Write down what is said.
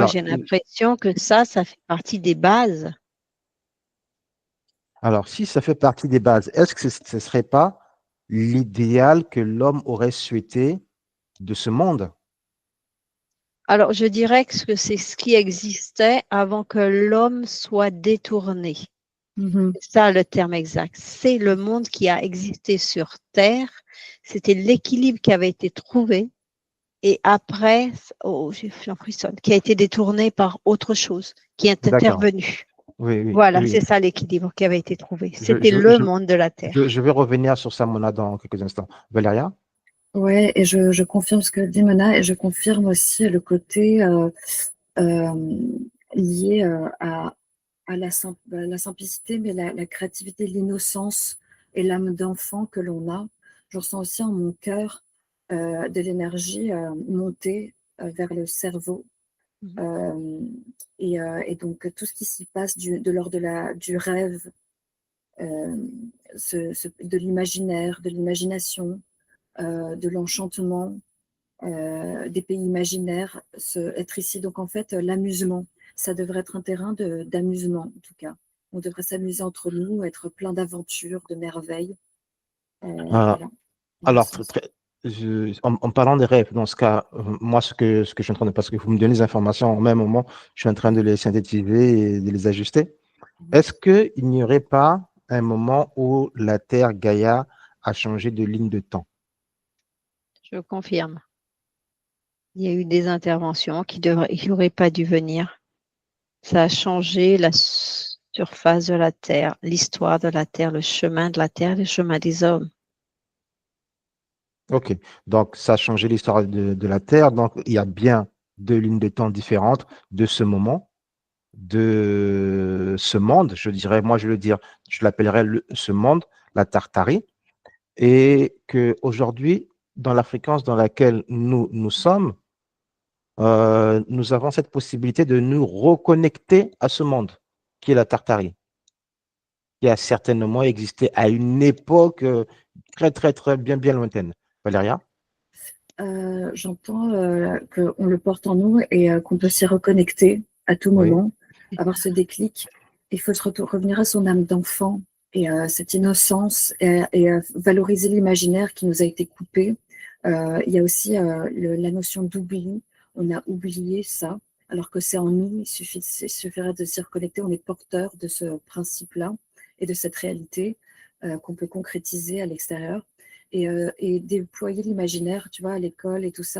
Alors, j'ai l'impression que ça fait partie des bases. alors, si ça fait partie des bases, est-ce que ce ne serait pas l'idéal que l'homme aurait souhaité de ce monde? Alors, je dirais que c'est ce qui existait avant que l'homme soit détourné. Mhm. C'est ça le terme exact. C'est le monde qui a existé sur Terre. C'était l'équilibre qui avait été trouvé. Et après, oh, j'en frissonne, qui a été détourné par autre chose, qui est D'accord. intervenu. Oui, oui, Voilà, oui. c'est ça l'équilibre qui avait été trouvé. Je, C'était je, le je, monde de la Terre. je vais revenir sur ça, Mona, dans quelques instants. Valéria? Ouais, et je confirme ce que dit Mona, et je confirme aussi le côté euh, lié à la simplicité, mais la créativité, l'innocence et l'âme d'enfant que l'on a. Je ressens aussi en mon cœur de l'énergie monter vers le cerveau. Mhm. Euh, et donc, tout ce qui s'y passe de l'ordre du rêve, euh, de l'imaginaire, de l'imagination, de l'enchantement, des pays imaginaires, être ici. Donc, en fait, l'amusement, ça devrait être un terrain d'amusement, en tout cas. On devrait s'amuser entre nous, être plein d'aventures, de merveilles. Euh, Voilà, dans ce alors, sens. en parlant des rêves, dans ce cas, moi, ce que je suis en train de, parce que vous me donnez les informations en même moment, je suis en train de les synthétiser et de les ajuster. Mhm. Est-ce qu'il n'y aurait pas un moment où la Terre Gaïa a changé de ligne de temps? Je confirme. Il y a eu des interventions qui n'auraient pas dû venir. Ça a changé la surface de la Terre, l'histoire de la Terre, le chemin de la Terre, le chemin des hommes. Ok, donc ça a changé l'histoire de la Terre. Donc il y a bien deux lignes de temps différentes de ce moment, de ce monde, je dirais, moi je le dire, je l'appellerais ce monde, la Tartarie, et que aujourd'hui, dans la fréquence dans laquelle nous sommes, nous avons cette possibilité de nous reconnecter à ce monde qui est la Tartarie, qui a certainement existé à une époque très, très, très bien lointaine. Valéria? J'entends qu'on le porte en nous et qu'on peut s'y reconnecter à tout Oui. moment, avoir ce déclic. Il faut revenir à son âme d'enfant et cette innocence et valoriser l'imaginaire qui nous a été coupé. Il y a aussi la notion d'oubli. On a oublié ça, alors que c'est en nous. Il suffirait de s'y reconnecter. On est porteur de ce principe-là et de cette réalité qu'on peut concrétiser à l'extérieur et déployer l'imaginaire, tu vois, à l'école et tout ça.